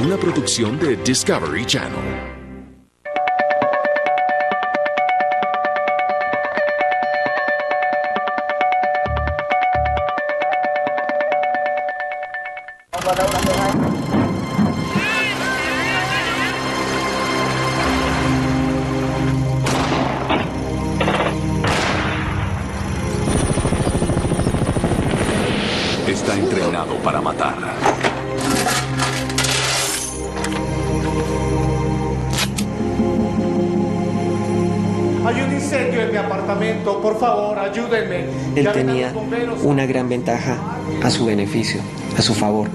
una producción de Discovery Channel. Está entrenado para matar. Hay un incendio en mi apartamento, por favor, ayúdenme. Él tenía una gran ventaja a su beneficio, a su favor,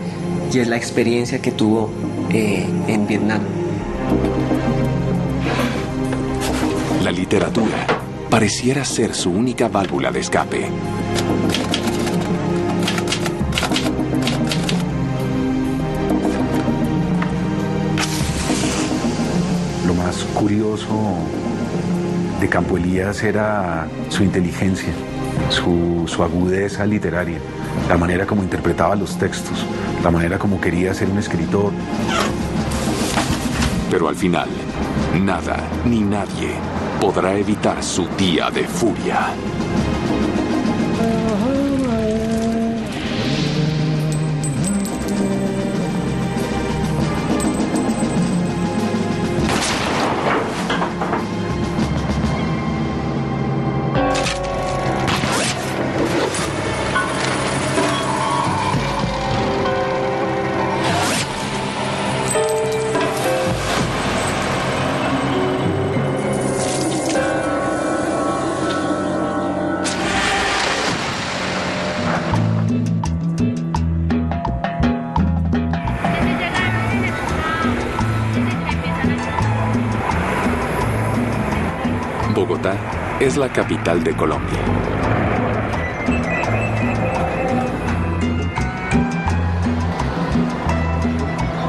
y es la experiencia que tuvo en Vietnam. La literatura pareciera ser su única válvula de escape. Lo más curioso de Campo Elías era su inteligencia, su agudeza literaria, la manera como interpretaba los textos, la manera como quería ser un escritor. Pero al final, nada ni nadie podrá evitar su día de furia. Bogotá es la capital de Colombia.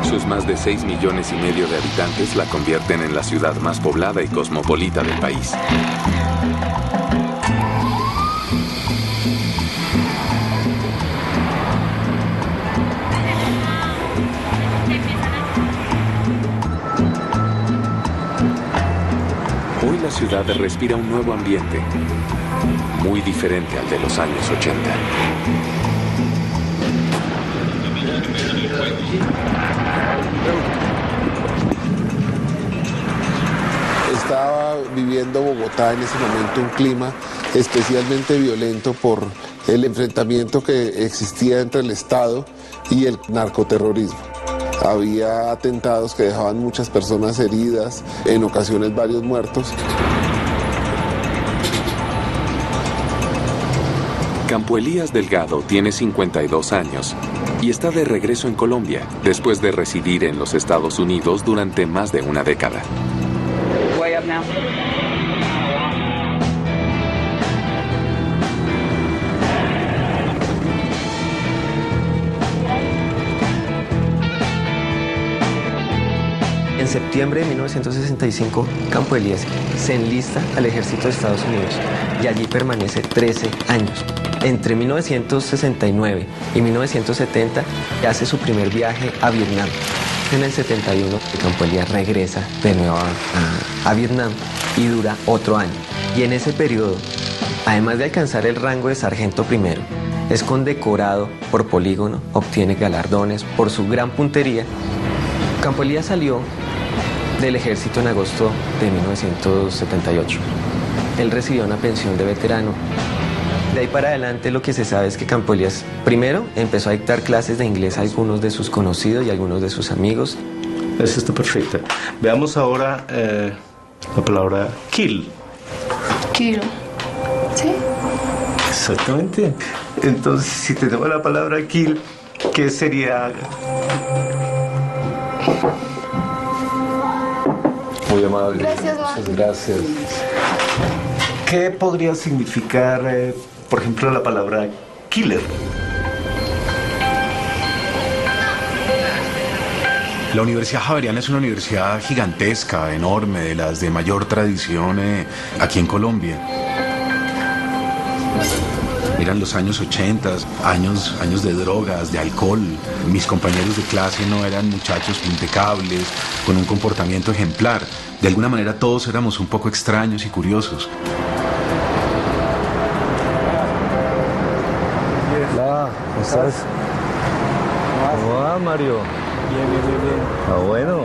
Sus más de 6,5 millones de habitantes la convierten en la ciudad más poblada y cosmopolita del país. Hoy la ciudad respira un nuevo ambiente, muy diferente al de los años 80. Estaba viviendo Bogotá en ese momento un clima especialmente violento por el enfrentamiento que existía entre el Estado y el narcoterrorismo. Había atentados que dejaban muchas personas heridas, en ocasiones varios muertos. Campo Elías Delgado tiene 52 años y está de regreso en Colombia después de residir en los Estados Unidos durante más de una década. En septiembre de 1965, Campo Elías se enlista al ejército de Estados Unidos y allí permanece 13 años. Entre 1969 y 1970 hace su primer viaje a Vietnam. En el 71, Campo Elías regresa de nuevo a Vietnam y dura otro año. Y en ese periodo, además de alcanzar el rango de sargento primero, es condecorado por polígono, obtiene galardones por su gran puntería. Campo Elías salió del ejército en agosto de 1978. Él recibió una pensión de veterano. De ahí para adelante lo que se sabe es que Campo Elías primero empezó a dictar clases de inglés a algunos de sus conocidos y a algunos de sus amigos. Eso está perfecto. Veamos ahora la palabra kill. Kill. ¿Sí? Exactamente. Entonces, si tenemos la palabra kill, ¿qué sería? Muy amable. Gracias, ma. Muchas gracias. ¿Qué podría significar, por ejemplo, la palabra killer? La Universidad Javeriana es una universidad gigantesca, enorme, de las de mayor tradición aquí en Colombia. Eran los años 80, años de drogas, de alcohol. Mis compañeros de clase no eran muchachos impecables, con un comportamiento ejemplar. De alguna manera todos éramos un poco extraños y curiosos. Hola, ¿cómo estás? ¿Cómo va, Mario? Bien. Ah, bueno.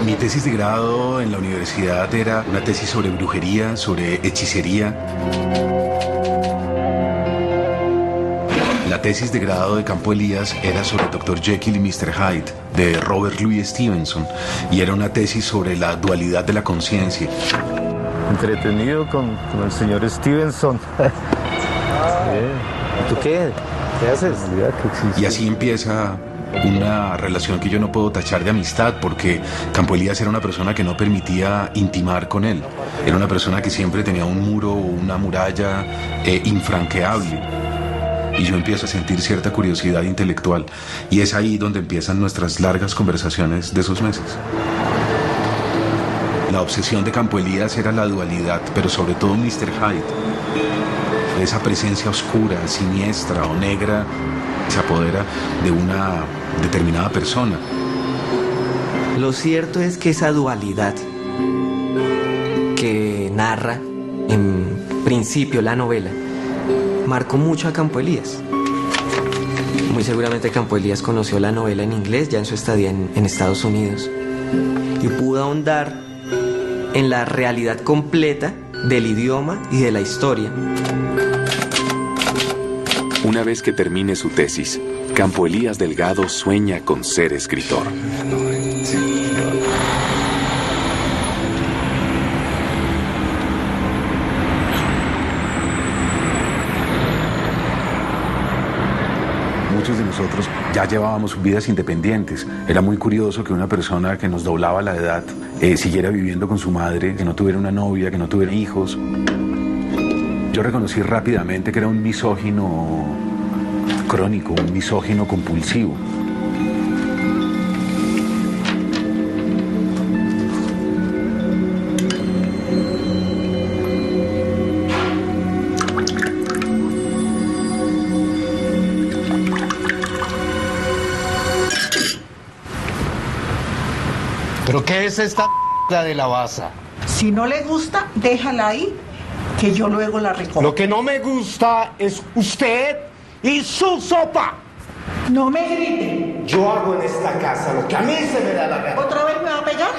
Mi tesis de grado en la universidad era una tesis sobre brujería, sobre hechicería. La tesis de grado de Campo Elías era sobre Dr. Jekyll y Mr. Hyde, de Robert Louis Stevenson, y era una tesis sobre la dualidad de la conciencia. Entretenido con el señor Stevenson. ¿Tú qué? ¿Qué haces? Y así empieza una relación que yo no puedo tachar de amistad, porque Campo Elías era una persona que no permitía intimar con él. Era una persona que siempre tenía un muro, una muralla infranqueable. Y yo empiezo a sentir cierta curiosidad intelectual. Y es ahí donde empiezan nuestras largas conversaciones de esos meses. La obsesión de Campo Elías era la dualidad, pero sobre todo Mr. Hyde. Esa presencia oscura, siniestra o negra se apodera de una determinada persona. Lo cierto es que esa dualidad que narra en principio la novela marcó mucho a Campo Elías. Muy seguramente Campo Elías conoció la novela en inglés ya en su estadía en Estados Unidos y pudo ahondar en la realidad completa del idioma y de la historia. Una vez que termine su tesis, Campo Elías Delgado sueña con ser escritor. Muchos de nosotros ya llevábamos vidas independientes. Era muy curioso que una persona que nos doblaba la edad siguiera viviendo con su madre, que no tuviera una novia, que no tuviera hijos. Yo reconocí rápidamente que era un misógino crónico, un misógino compulsivo. ¿Pero qué es esta de la baza? Si no le gusta, déjala ahí, que yo luego la recojo. Lo que no me gusta es usted y su sopa. No me grite. Yo hago en esta casa lo que a mí se me da la gana. ¿Otra vez me va a pegar?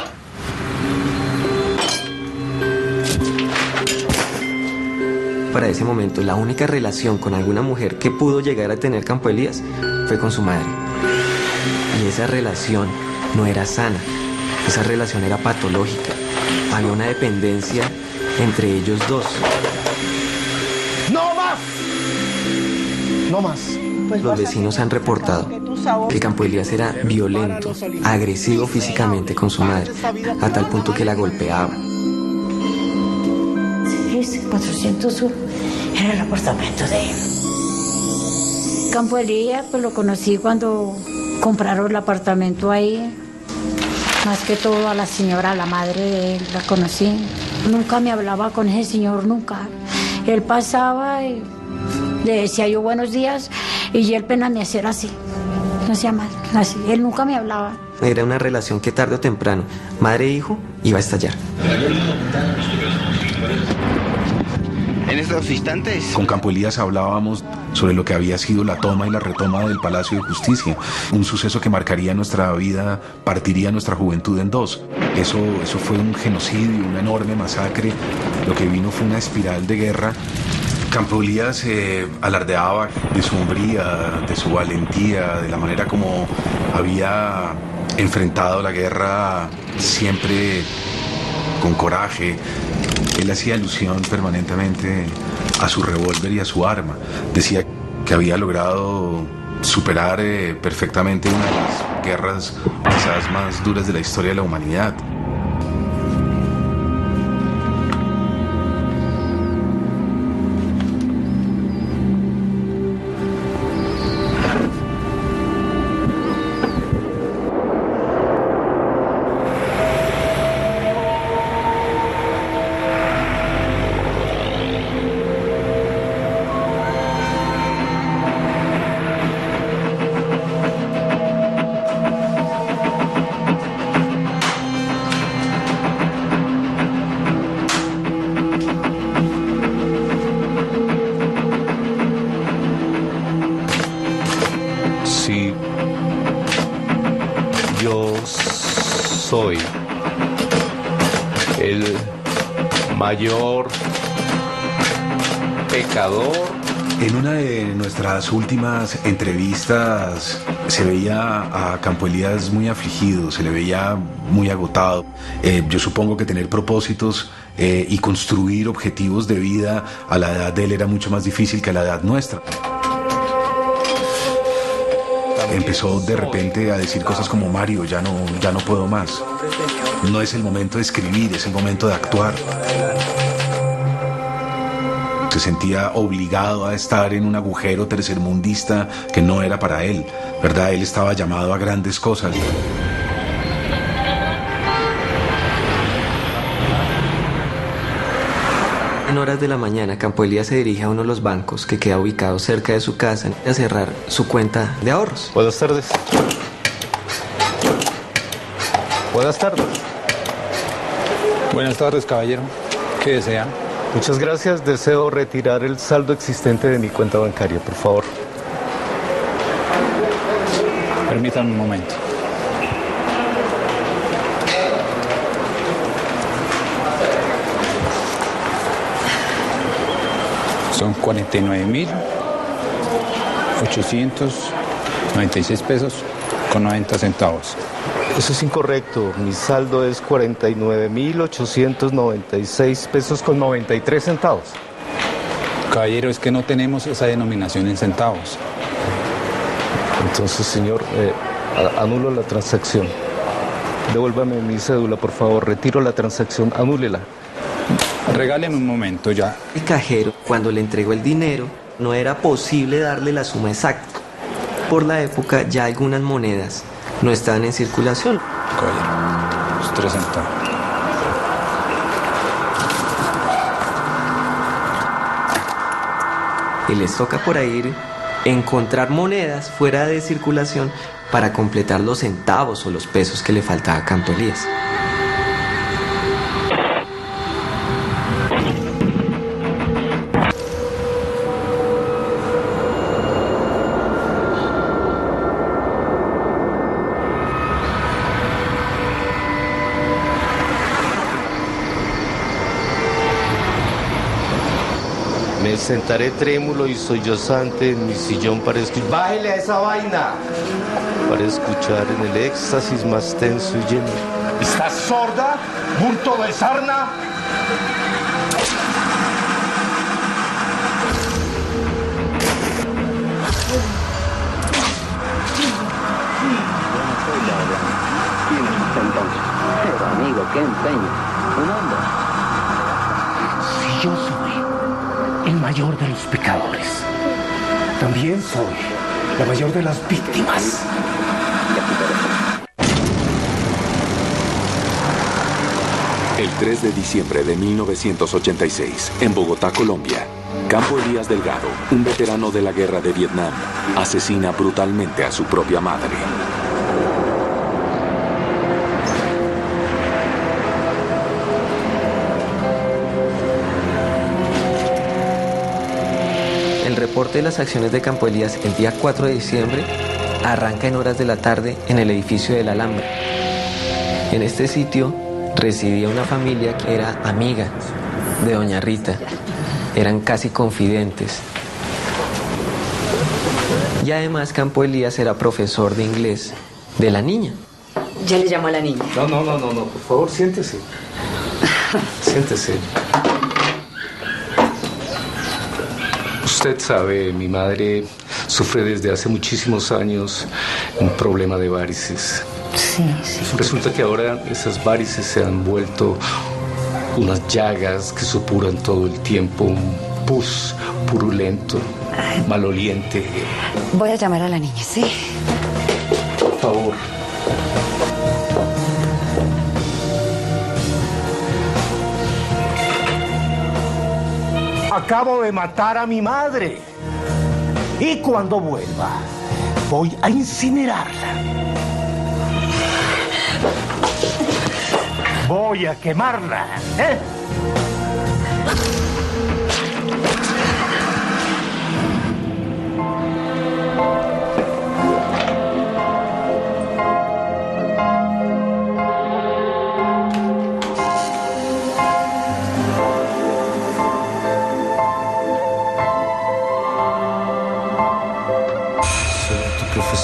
Para ese momento, la única relación con alguna mujer que pudo llegar a tener Campo Elías fue con su madre. Y esa relación no era sana. Esa relación era patológica. Había una dependencia entre ellos dos. ¡No más! No más. Pues Los vecinos han reportado que Campo Elías era violento, agresivo físicamente con su madre, a tal punto que la golpeaba. 401 era el apartamento de él. Campo Elías, pues lo conocí cuando compraron el apartamento ahí. Más que todo a la señora, a la madre de él, la conocí. Nunca me hablaba con ese señor, nunca. Él pasaba y le decía yo buenos días y él pena me hacía así. No se llama así. Él nunca me hablaba. Era una relación que tarde o temprano, madre e hijo, iba a estallar. En estos instantes. Con Campo Elías hablábamos sobre lo que había sido la toma y la retoma del Palacio de Justicia, un suceso que marcaría nuestra vida, partiría nuestra juventud en dos. Eso fue un genocidio, una enorme masacre. Lo que vino fue una espiral de guerra. Campo Elías alardeaba de su hombría, de su valentía, de la manera como había enfrentado la guerra siempre con coraje. Él hacía alusión permanentemente a su revólver y a su arma. Decía que había logrado superar perfectamente una de las guerras quizás más duras de la historia de la humanidad. Yo soy el mayor pecador. En una de nuestras últimas entrevistas se veía a Campo Elías muy afligido, se le veía muy agotado. Yo supongo que tener propósitos y construir objetivos de vida a la edad de él era mucho más difícil que a la edad nuestra. Empezó de repente a decir cosas como: Mario, ya no puedo más. No es el momento de escribir, es el momento de actuar. Se sentía obligado a estar en un agujero tercermundista que no era para él, ¿verdad? Él estaba llamado a grandes cosas. En horas de la mañana, Campo Elías se dirige a uno de los bancos que queda ubicado cerca de su casa a cerrar su cuenta de ahorros. Buenas tardes. Buenas tardes. Buenas tardes, caballero. ¿Qué desea? Muchas gracias. Deseo retirar el saldo existente de mi cuenta bancaria, por favor. Permítame un momento. Son 49.896 pesos con 90 centavos. Eso es incorrecto. Mi saldo es 49.896 pesos con 93 centavos. Caballero, es que no tenemos esa denominación en centavos. Entonces, señor, anulo la transacción. Devuélvame mi cédula, por favor. Retiro la transacción, anúlela. Regáleme un momento ya. El cajero, cuando le entregó el dinero, no era posible darle la suma exacta. Por la época, ya algunas monedas no estaban en circulación. Caballero, los 3 centavos. Y les toca por ahí encontrar monedas fuera de circulación para completar los centavos o los pesos que le faltaba a Campo Elías. Me sentaré trémulo y sollozante en mi sillón para escuchar. ¡Bájele a esa vaina! Para escuchar en el éxtasis más tenso y lleno. ¿Estás sorda, bulto de sarna? Pero amigo, qué empeño. Un hombre. Si yo soy el mayor de los pecadores, también soy la mayor de las víctimas. El 3 de diciembre de 1986, en Bogotá, Colombia, Campo Elías Delgado, un veterano de la guerra de Vietnam, asesina brutalmente a su propia madre. El reporte de las acciones de Campo Elías el día 4 de diciembre arranca en horas de la tarde en el edificio del Alhambra. En este sitio residía una familia que era amiga de doña Rita. Eran casi confidentes. Y además Campo Elías era profesor de inglés de la niña. Ya le llamo a la niña. No, por favor, siéntese. Siéntese. Usted sabe, mi madre sufre desde hace muchísimos años un problema de varices. Sí. Resulta que ahora esas varices se han vuelto unas llagas que supuran todo el tiempo, un pus purulento, maloliente. Voy a llamar a la niña, ¿sí? Por favor. Acabo de matar a mi madre. Y cuando vuelva, voy a incinerarla. Voy a quemarla, ¿eh?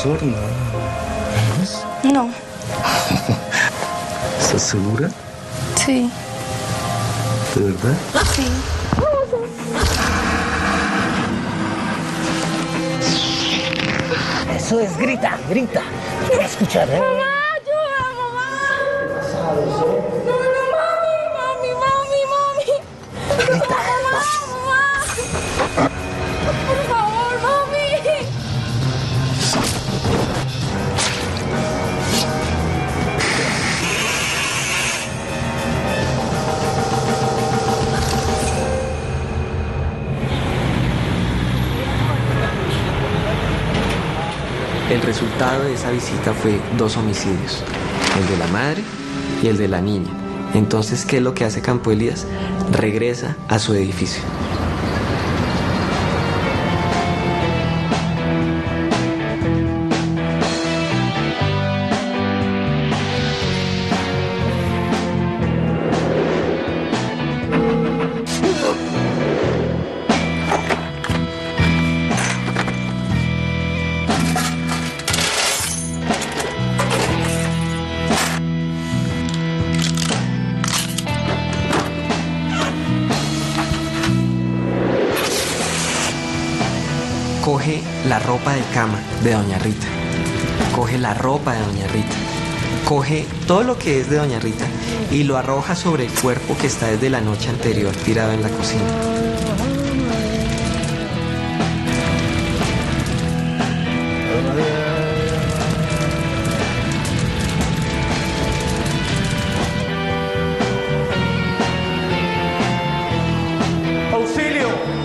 profesor, ¿no? No. ¿Estás segura? Sí. ¿De verdad? Sí. Eso es, grita, grita. Quiero escuchar, ¿eh? ¡Mamá, ayuda, mamá! No, mami. Grita. Mamá. Por favor, mami. El resultado de esa visita fue 2 homicidios, el de la madre y el de la niña. Entonces, ¿qué es lo que hace Campo Elías? Regresa a su edificio. Coge la ropa de cama de doña Rita, coge la ropa de doña Rita, coge todo lo que es de doña Rita y lo arroja sobre el cuerpo que está desde la noche anterior tirado en la cocina. ¡Auxilio!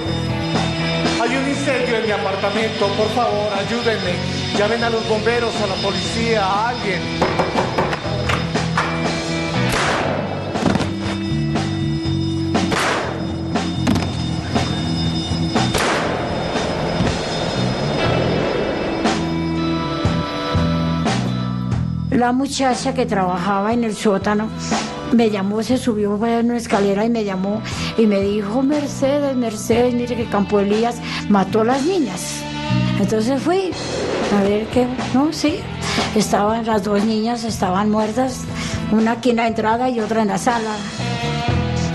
Hay un incendio en mi apartamento, por favor, ayúdenme. Llamen a los bomberos, a la policía, a alguien. La muchacha que trabajaba en el sótano me llamó, se subió a una escalera y me llamó y me dijo: Mercedes, mire que Campo Elías mató a las niñas. Entonces fui a ver qué, no, sí, estaban las 2 niñas, estaban muertas, una aquí en la entrada y otra en la sala.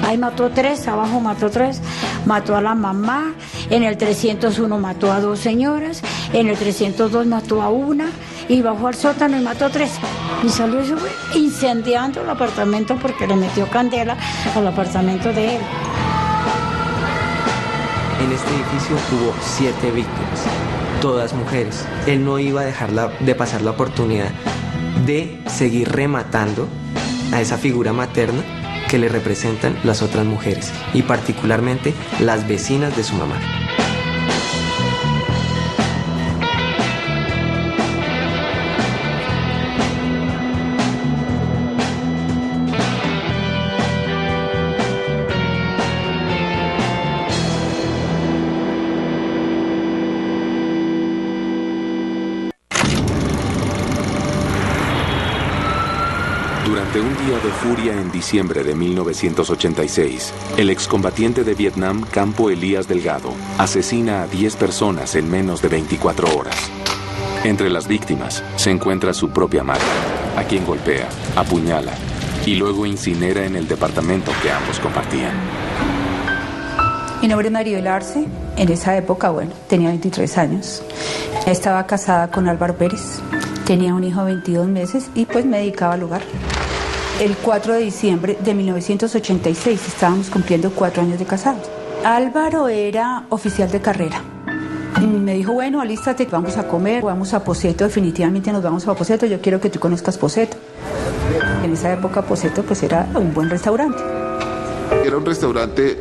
Ahí mató 3, abajo mató 3, mató a la mamá, en el 301 mató a 2 señoras, en el 302 mató a una y bajó al sótano y mató 3. Y salió eso incendiando el apartamento porque le metió candela al apartamento de él. En este edificio hubo 7 víctimas, todas mujeres. Él no iba a dejar de pasar la oportunidad de seguir rematando a esa figura materna que le representan las otras mujeres y particularmente las vecinas de su mamá. Durante un día de furia en diciembre de 1986, el excombatiente de Vietnam, Campo Elías Delgado, asesina a 10 personas en menos de 24 horas. Entre las víctimas se encuentra su propia madre, a quien golpea, apuñala y luego incinera en el departamento que ambos compartían. Mi nombre es Maribel Arce. En esa época, tenía 23 años. Estaba casada con Álvaro Pérez. Tenía un hijo de 22 meses y pues me dedicaba al hogar. El 4 de diciembre de 1986 estábamos cumpliendo 4 años de casados. Álvaro era oficial de carrera. Me dijo: bueno, alístate, vamos a comer, vamos a Poseto, definitivamente nos vamos a Poseto, yo quiero que tú conozcas Poseto. En esa época Poseto pues era un buen restaurante. Era un restaurante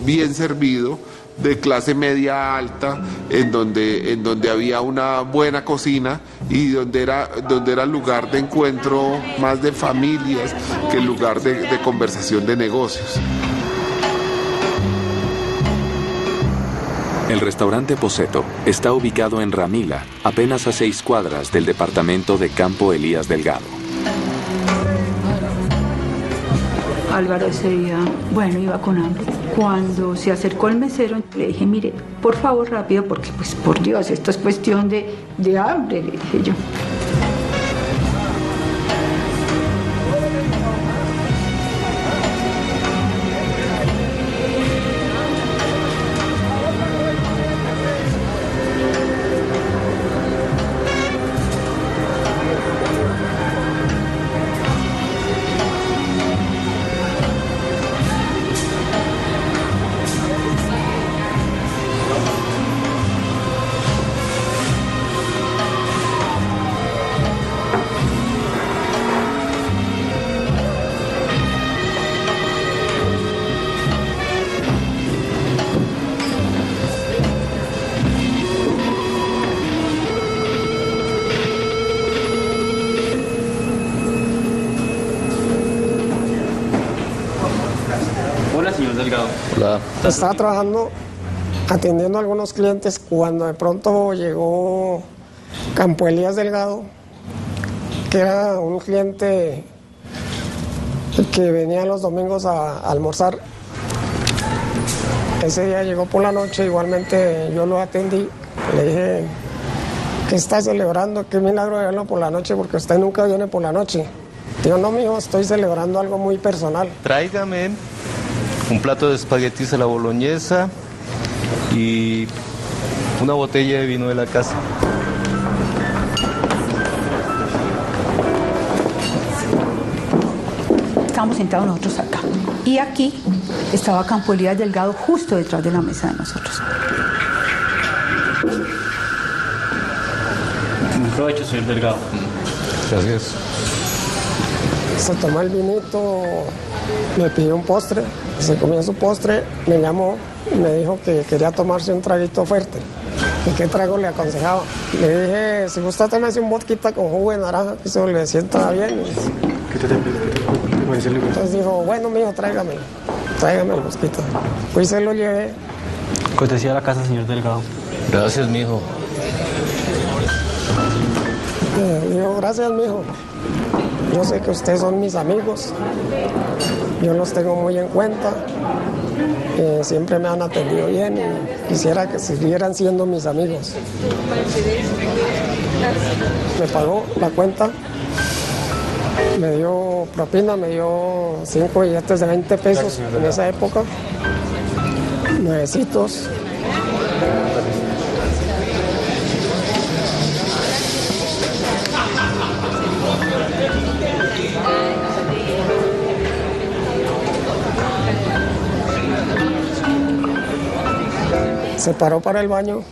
bien servido, de clase media alta, en donde había una buena cocina y donde era lugar de encuentro más de familias que lugar de conversación de negocios. El restaurante Poseto está ubicado en Ramila, apenas a 6 cuadras del departamento de Campo Elías Delgado. Álvaro ese día, iba con hambre. Cuando se acercó el mesero, le dije, mire, por favor, rápido, porque pues por Dios, esto es cuestión de hambre, le dije yo. Hola. Estaba trabajando atendiendo a algunos clientes cuando de pronto llegó Campo Elías Delgado, que era un cliente que venía los domingos a almorzar. Ese día llegó por la noche, igualmente yo lo atendí, le dije, ¿qué está celebrando? Qué milagro de verlo por la noche, porque usted nunca viene por la noche. Digo, no, mijo, estoy celebrando algo muy personal. Tráigame un plato de espaguetis a la boloñesa y una botella de vino de la casa. Estábamos sentados nosotros acá. Y aquí estaba Campo Elías Delgado justo detrás de la mesa de nosotros. Buen provecho, señor Delgado. Gracias. Se tomó el vinito, me pidió un postre, se comió su postre, me llamó y me dijo que quería tomarse un traguito fuerte. ¿Y qué trago le aconsejaba? Le dije, si gusta tomarse un vodka con jugo de naranja, que eso le sienta bien. Entonces dijo, bueno, mijo, tráigame el mosquito. Fui y se lo llevé. Cortesía a la casa, señor Delgado. Gracias, mijo. Digo, gracias, mijo. Yo sé que ustedes son mis amigos. Yo los tengo muy en cuenta. Siempre me han atendido bien y quisiera que siguieran siendo mis amigos. Me pagó la cuenta. Me dio propina, me dio 5 billetes de 20 pesos en esa época. Nuevecitos. Se paró para el baño,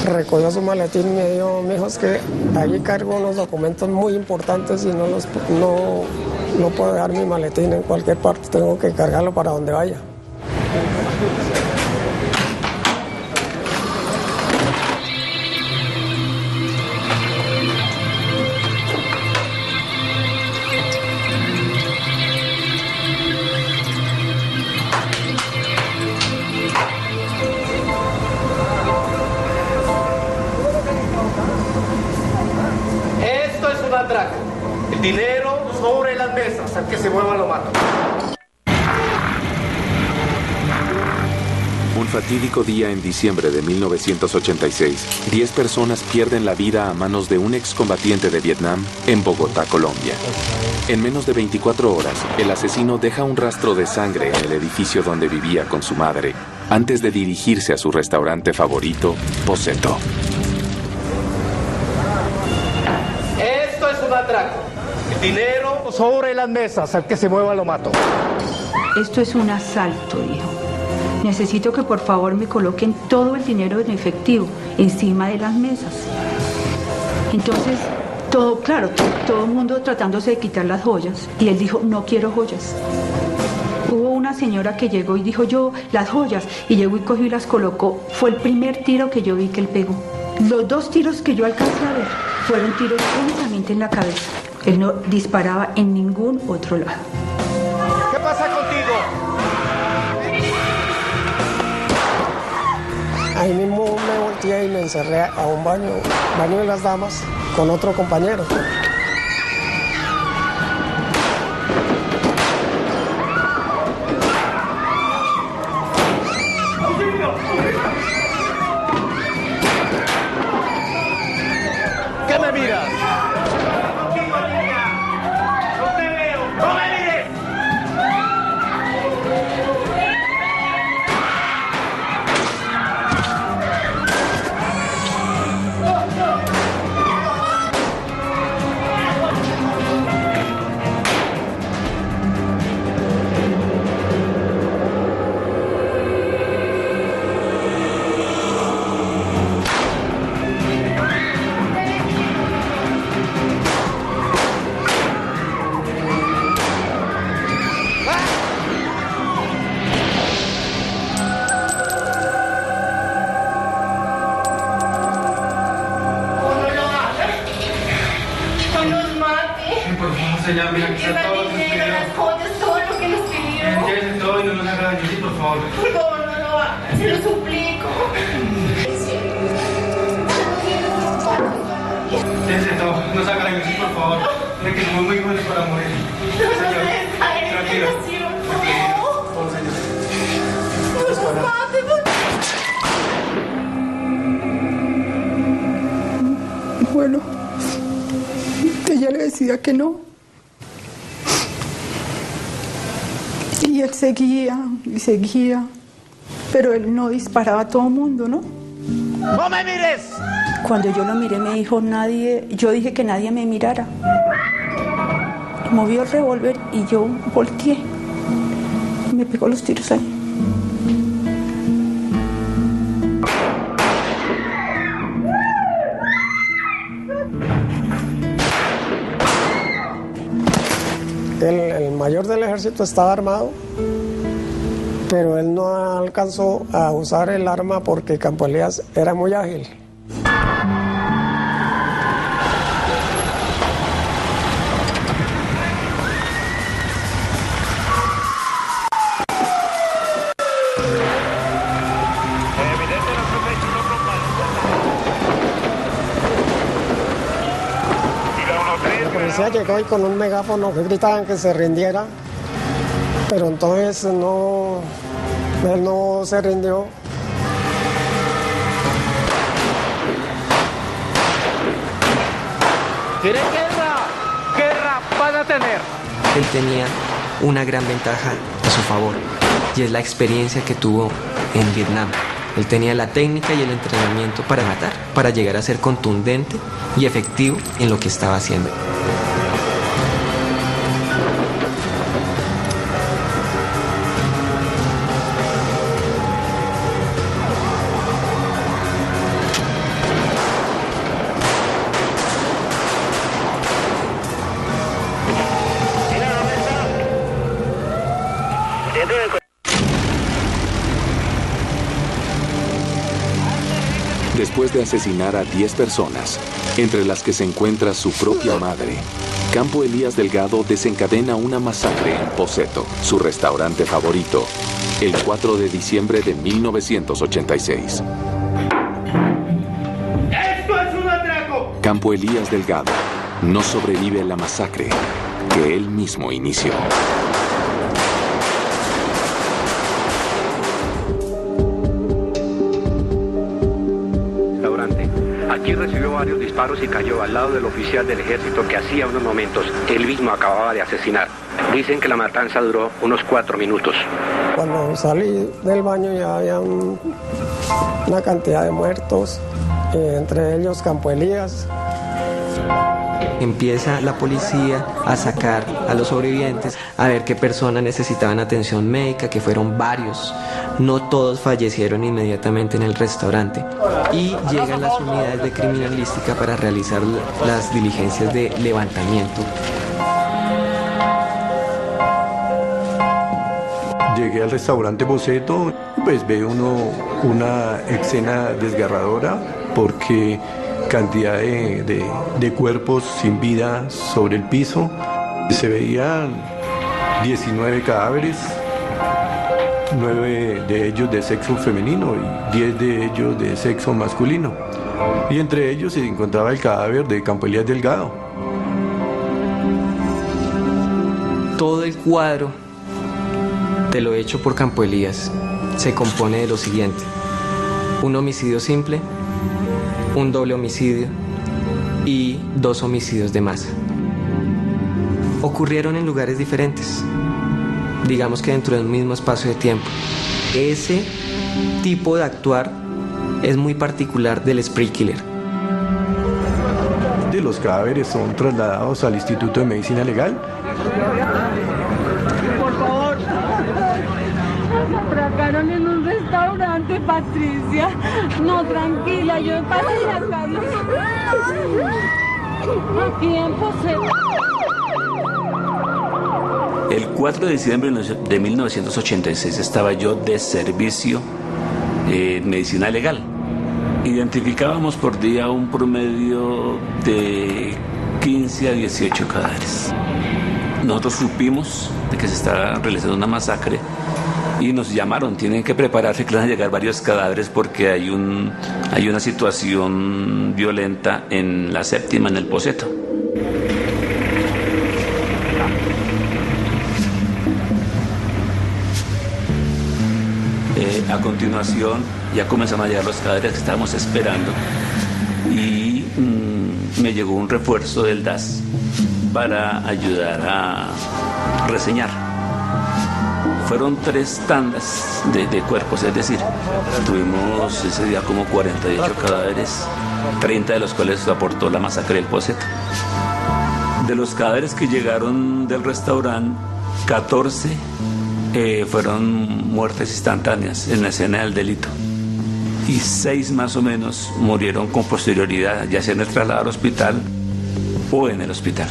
recogió su maletín y me dijo, mijo, es que allí cargo unos documentos muy importantes y no puedo dejar mi maletín en cualquier parte, tengo que cargarlo para donde vaya. El dinero sobre las mesas, al que se mueva lo mato. Un fatídico día en diciembre de 1986, 10 personas pierden la vida a manos de un excombatiente de Vietnam en Bogotá, Colombia. En menos de 24 horas, el asesino deja un rastro de sangre en el edificio donde vivía con su madre, antes de dirigirse a su restaurante favorito, Poseto. Esto es un atraco. El dinero sobre las mesas, al que se mueva lo mato. Esto es un asalto, hijo. Necesito que por favor me coloquen todo el dinero en efectivo encima de las mesas. Entonces, todo el mundo tratándose de quitar las joyas. Y él dijo, no quiero joyas. Hubo una señora que llegó y dijo, yo, las joyas. Y llegó y cogió y las colocó. Fue el primer tiro que yo vi que él pegó. Los 2 tiros que yo alcancé a ver fueron tiros únicamente en la cabeza. Él no disparaba en ningún otro lado. ¿Qué pasa contigo? Ahí mismo me volteé y me encerré a un baño de las damas, con otro compañero. señor, mira, aquí está todo lo que nos pidió. Las joyas, todo lo que nos pidió. Llévese todo y no nos haga daño, sí, por favor. No, se lo suplico. Llévese todo, no nos haga daño, sí, por favor. Mira que somos muy buenos para morir. Señor, tranquilo. Por señor. Bueno, ella le decía que no. Y él seguía y seguía, pero él no disparaba a todo mundo, ¿no? ¡No me mires! Cuando yo lo miré me dijo nadie, yo dije que nadie me mirara. Movió el revólver y yo volteé. Y me pegó los tiros ahí. El mayor del ejército estaba armado, pero él no alcanzó a usar el arma porque Campo Elías era muy ágil. La policía llegó y con un megáfono que gritaban que se rindiera, pero entonces él no se rindió. ¿Quieren guerra? ¡Guerra van a tener! Él tenía una gran ventaja a su favor, y es la experiencia que tuvo en Vietnam. Él tenía la técnica y el entrenamiento para matar, para llegar a ser contundente y efectivo en lo que estaba haciendo. Después de asesinar a 10 personas, entre las que se encuentra su propia madre, Campo Elías Delgado desencadena una masacre en Pochetto, su restaurante favorito, el 4 de diciembre de 1986. ¡Esto es un atraco! Campo Elías Delgado no sobrevive a la masacre que él mismo inició. Aquí recibió varios disparos y cayó al lado del oficial del ejército que hacía unos momentos él mismo acababa de asesinar. Dicen que la matanza duró unos 4 minutos. Cuando salí del baño ya había una cantidad de muertos, entre ellos Campo Elías. Empieza la policía a sacar a los sobrevivientes, a ver qué personas necesitaban atención médica, que fueron varios. No todos fallecieron inmediatamente en el restaurante. Y llegan las unidades de criminalística para realizar las diligencias de levantamiento. Llegué al restaurante Pochetto, pues veo una escena desgarradora porque cantidad de cuerpos sin vida sobre el piso. Se veían 19 cadáveres, 9 de ellos de sexo femenino y 10 de ellos de sexo masculino. Y entre ellos se encontraba el cadáver de Campo Elías Delgado. Todo el cuadro de lo hecho por Campo Elías se compone de lo siguiente: un homicidio simple, un doble homicidio y 2 homicidios de masa. Ocurrieron en lugares diferentes, digamos que dentro del mismo espacio de tiempo. Ese tipo de actuar es muy particular del spree killer. Los cadáveres son trasladados al Instituto de Medicina Legal. Por favor. Nos atracaron en un restaurante, Patricia. No, tranquila, yo pasé la calle. Aquí en Pochetto. El 4 de diciembre de 1986 estaba yo de servicio en medicina legal. Identificábamos por día un promedio de 15 a 18 cadáveres. Nosotros supimos de que se estaba realizando una masacre y nos llamaron, tienen que prepararse que van a llegar varios cadáveres porque hay una situación violenta en la séptima, en el Poceto. A continuación ya comenzaron a llegar los cadáveres que estábamos esperando y me llegó un refuerzo del DAS para ayudar a reseñar. Fueron 3 tandas de cuerpos, es decir, tuvimos ese día como 48 cadáveres, 30 de los cuales aportó la masacre del Poceto. De los cadáveres que llegaron del restaurante, 14 fueron muertes instantáneas en la escena del delito y 6 más o menos murieron con posterioridad, ya sea en el traslado al hospital o en el hospital.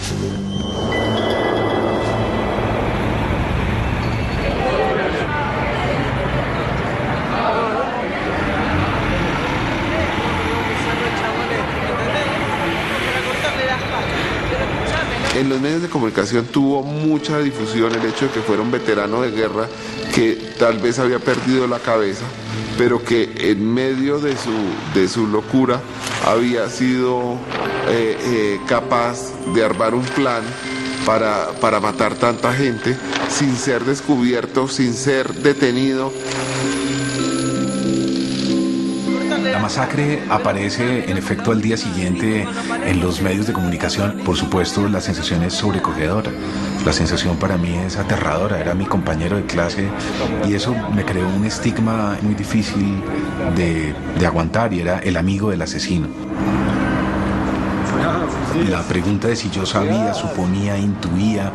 En los medios de comunicación tuvo mucha difusión el hecho de que fuera un veterano de guerra que tal vez había perdido la cabeza, pero que en medio de su locura había sido capaz de armar un plan para matar tanta gente sin ser descubierto, sin ser detenido. La masacre aparece en efecto al día siguiente en los medios de comunicación. Por supuesto, la sensación es sobrecogedora. La sensación para mí es aterradora. Era mi compañero de clase y eso me creó un estigma muy difícil de aguantar, y era el amigo del asesino. La pregunta de si yo sabía, suponía, intuía,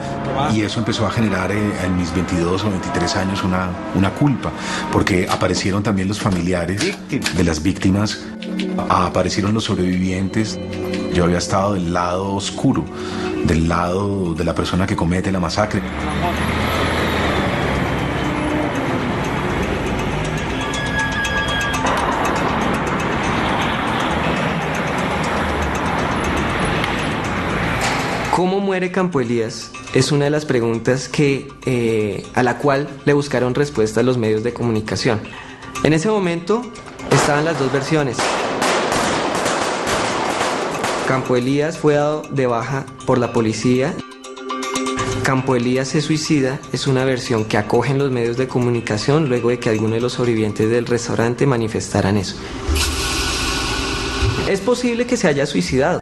y eso empezó a generar en mis 22 o 23 años una culpa, porque aparecieron también los familiares de las víctimas, aparecieron los sobrevivientes. Yo había estado del lado oscuro, del lado de la persona que comete la masacre. ¿Cómo muere Campo Elías? Es una de las preguntas a la cual le buscaron respuesta a los medios de comunicación. En ese momento estaban las dos versiones. Campo Elías fue dado de baja por la policía. Campo Elías se suicida es una versión que acogen los medios de comunicación luego de que algunos de los sobrevivientes del restaurante manifestaran eso. Es posible que se haya suicidado.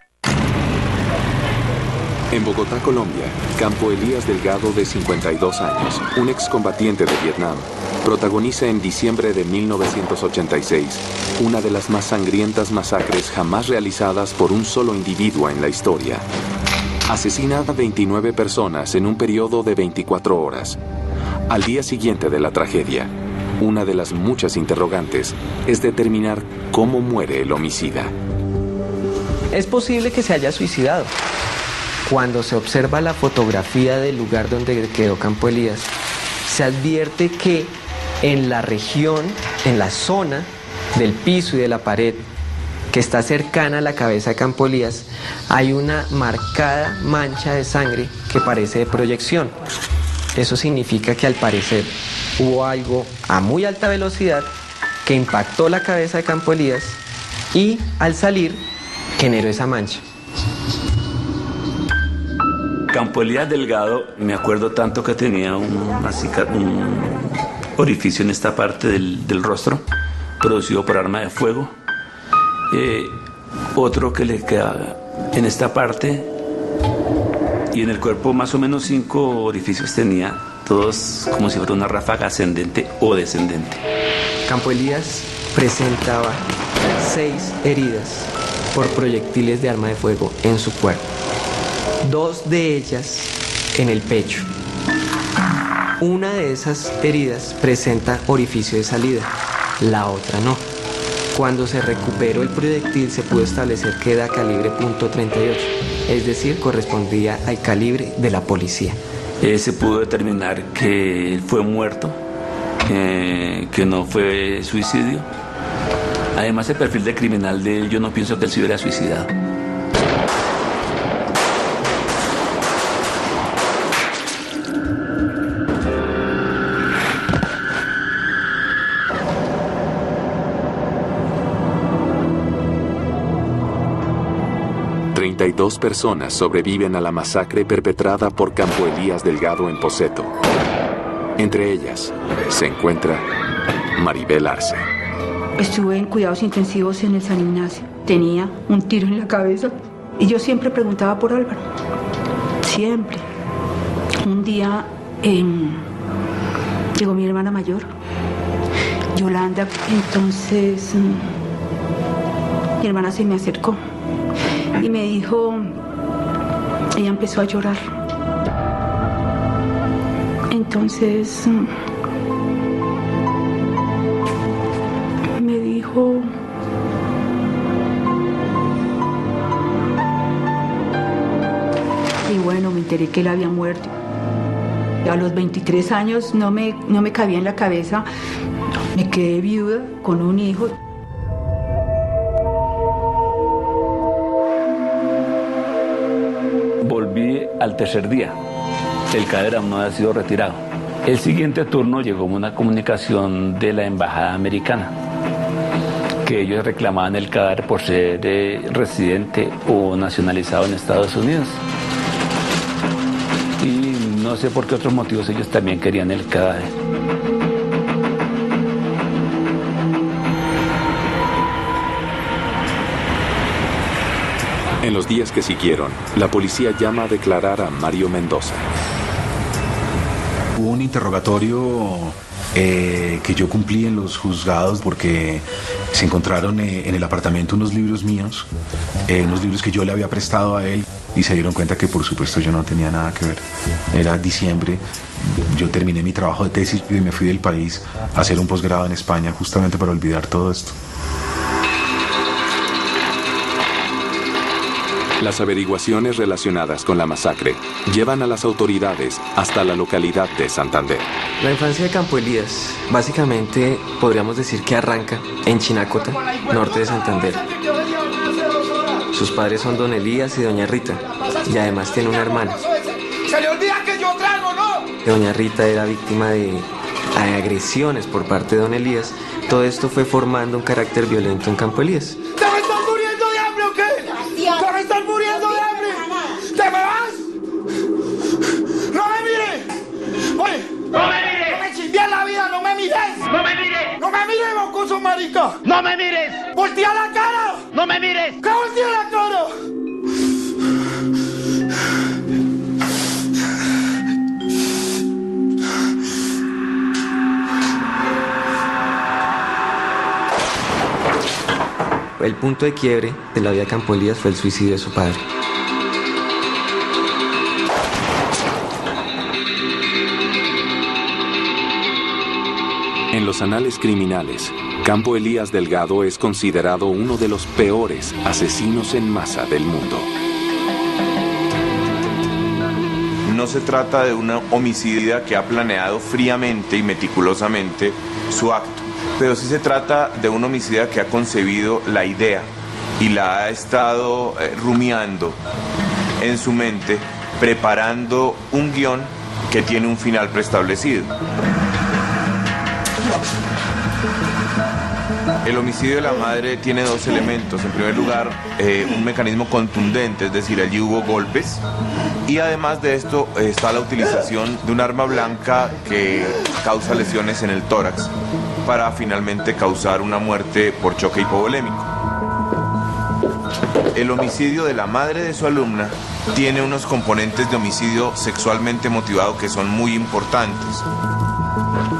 En Bogotá, Colombia, Campo Elías Delgado, de 52 años, un excombatiente de Vietnam, protagoniza en diciembre de 1986 una de las más sangrientas masacres jamás realizadas por un solo individuo en la historia. Asesina a 29 personas en un periodo de 24 horas. Al día siguiente de la tragedia, una de las muchas interrogantes es determinar cómo muere el homicida. Es posible que se haya suicidado. Cuando se observa la fotografía del lugar donde quedó Campo Elías, se advierte que en la región, en la zona del piso y de la pared que está cercana a la cabeza de Campo Elías, hay una marcada mancha de sangre que parece de proyección. Eso significa que al parecer hubo algo a muy alta velocidad que impactó la cabeza de Campo Elías y al salir generó esa mancha. Campo Elías Delgado, me acuerdo tanto que tenía un orificio en esta parte del rostro, producido por arma de fuego. Otro que le quedaba en esta parte, y en el cuerpo más o menos 5 orificios tenía, todos como si fuera una ráfaga ascendente o descendente. Campo Elías presentaba 6 heridas por proyectiles de arma de fuego en su cuerpo. 2 de ellas en el pecho. Una de esas heridas presenta orificio de salida, la otra no. Cuando se recuperó el proyectil se pudo establecer que era calibre .38, es decir, correspondía al calibre de la policía. Se pudo determinar que fue muerto, que no fue suicidio. Además, el perfil de criminal de él, yo no pienso que él se hubiera suicidado. 2 personas sobreviven a la masacre perpetrada por Campo Elías Delgado en Poceto. Entre ellas se encuentra Maribel Arce. Estuve en cuidados intensivos en el San Ignacio. Tenía un tiro en la cabeza y yo siempre preguntaba por Álvaro. Siempre. Un día llegó mi hermana mayor, Yolanda. Entonces mi hermana se me acercó y me dijo, ella empezó a llorar. Entonces me dijo, y bueno, me enteré que él había muerto. A los 23 años no me cabía en la cabeza, me quedé viuda con un hijo. Volví al tercer día. El cadáver aún no había sido retirado. El siguiente turno llegó una comunicación de la embajada americana que ellos reclamaban el cadáver por ser residente o nacionalizado en Estados Unidos. Y no sé por qué otros motivos ellos también querían el cadáver. En los días que siguieron, la policía llama a declarar a Mario Mendoza. Hubo un interrogatorio que yo cumplí en los juzgados porque se encontraron en el apartamento unos libros míos, unos libros que yo le había prestado a él, y se dieron cuenta que por supuesto yo no tenía nada que ver. Era diciembre, yo terminé mi trabajo de tesis y me fui del país a hacer un posgrado en España justamente para olvidar todo esto. Las averiguaciones relacionadas con la masacre llevan a las autoridades hasta la localidad de Santander. La infancia de Campo Elías, básicamente podríamos decir que arranca en Chinacota, norte de Santander. Sus padres son don Elías y doña Rita, y además tiene una hermana. ¡Se le olvida que yo trago, no! Doña Rita era víctima de agresiones por parte de don Elías. Todo esto fue formando un carácter violento en Campo Elías. ¿Te me estás muriendo de hambre o qué? ¿Te me estás muriendo de hambre? ¿Te me vas? ¡No me mires! Oye, ¡no me mires! ¡No me chismees la vida! ¡No me mires! ¡No me mires! ¡No me mires, mocoso marica! ¡No me mires! ¡Voltea la cara! ¡No me mires! ¡Que voltea la cara! El punto de quiebre de la vida de Campo Elías fue el suicidio de su padre. En los anales criminales, Campo Elías Delgado es considerado uno de los peores asesinos en masa del mundo. No se trata de una homicida que ha planeado fríamente y meticulosamente su acto, pero sí se trata de un homicida que ha concebido la idea y la ha estado rumiando en su mente, preparando un guión que tiene un final preestablecido. El homicidio de la madre tiene 2 elementos. En primer lugar, un mecanismo contundente, es decir, allí hubo golpes. Y además de esto está la utilización de un arma blanca que causa lesiones en el tórax para finalmente causar una muerte por choque hipovolémico. El homicidio de la madre de su alumna tiene unos componentes de homicidio sexualmente motivado que son muy importantes.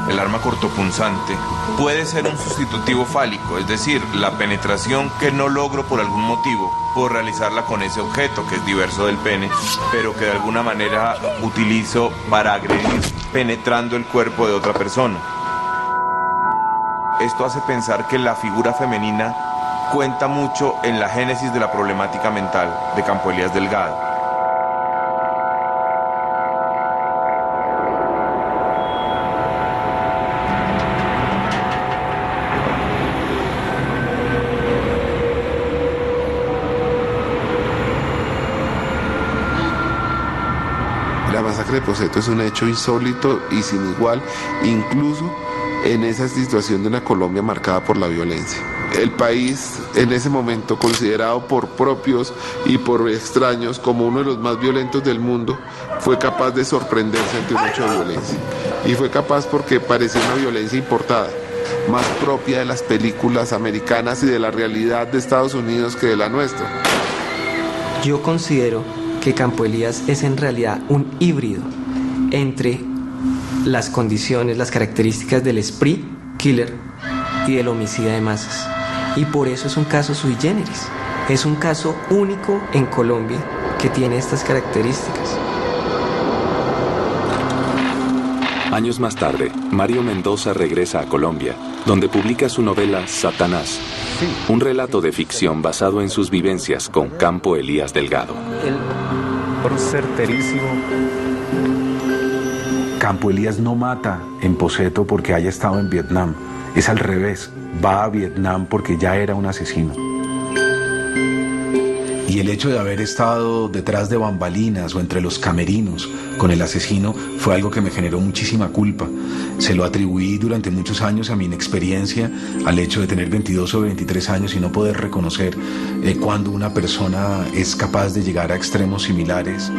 El arma cortopunzante puede ser un sustitutivo fálico, es decir, la penetración que no logro por algún motivo, puedo realizarla con ese objeto que es diverso del pene, pero que de alguna manera utilizo para agredir penetrando el cuerpo de otra persona. Esto hace pensar que la figura femenina cuenta mucho en la génesis de la problemática mental de Campo Elías Delgado. La masacre de Poceto es un hecho insólito y sin igual, incluso en esa situación de una Colombia marcada por la violencia. el país en ese momento, considerado por propios y por extraños como uno de los más violentos del mundo, fue capaz de sorprenderse ante un hecho de violencia. Y fue capaz porque parecía una violencia importada, más propia de las películas americanas y de la realidad de Estados Unidos que de la nuestra. Yo considero que Campo Elías es en realidad un híbrido entre las condiciones, las características del spree killer y del homicida de masas. Y por eso es un caso sui generis. Es un caso único en Colombia que tiene estas características. Años más tarde, Mario Mendoza regresa a Colombia, donde publica su novela Satanás, un relato de ficción basado en sus vivencias con Campo Elías Delgado. El prócer certerísimo. Campo Elías no mata en Poseto porque haya estado en Vietnam. Es al revés, va a Vietnam porque ya era un asesino. Y el hecho de haber estado detrás de bambalinas o entre los camerinos con el asesino fue algo que me generó muchísima culpa. Se lo atribuí durante muchos años a mi inexperiencia, al hecho de tener 22 o 23 años y no poder reconocer cuando una persona es capaz de llegar a extremos similares.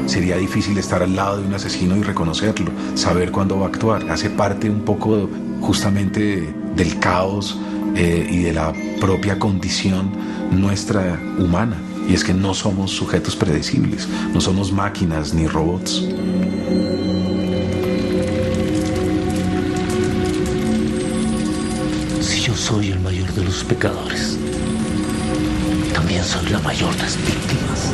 Sería difícil estar al lado de un asesino y reconocerlo, saber cuándo va a actuar. Hace parte un poco justamente del caos y de la propia condición nuestra humana. Y es que no somos sujetos predecibles, no somos máquinas ni robots. Si yo soy el mayor de los pecadores, también soy la mayor de las víctimas.